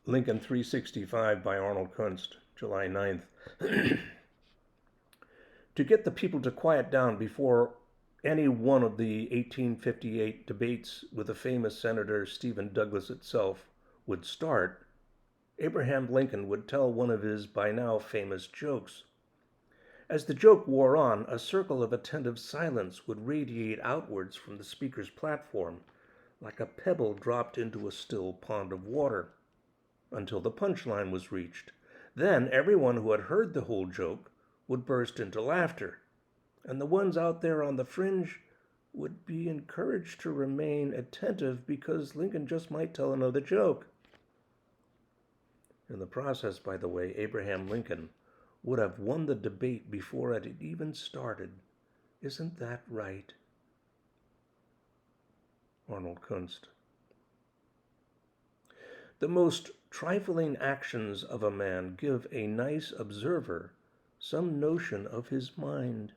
Lincoln 365 by Arnold Kunst, July 9th. To get the people to quiet down before any one of the 1858 debates with the famous Senator Stephen Douglas itself would start, Abraham Lincoln would tell one of his by now famous jokes. As the joke wore on, a circle of attentive silence would radiate outwards from the speaker's platform, like a pebble dropped into a still pond of water, until the punchline was reached. Then everyone who had heard the whole joke would burst into laughter, and the ones out there on the fringe would be encouraged to remain attentive because Lincoln just might tell another joke. In the process, by the way, Abraham Lincoln would have won the debate before it had even started. Isn't that right? Arnold Kunst. The most trifling actions of a man give a nice observer some notion of his mind.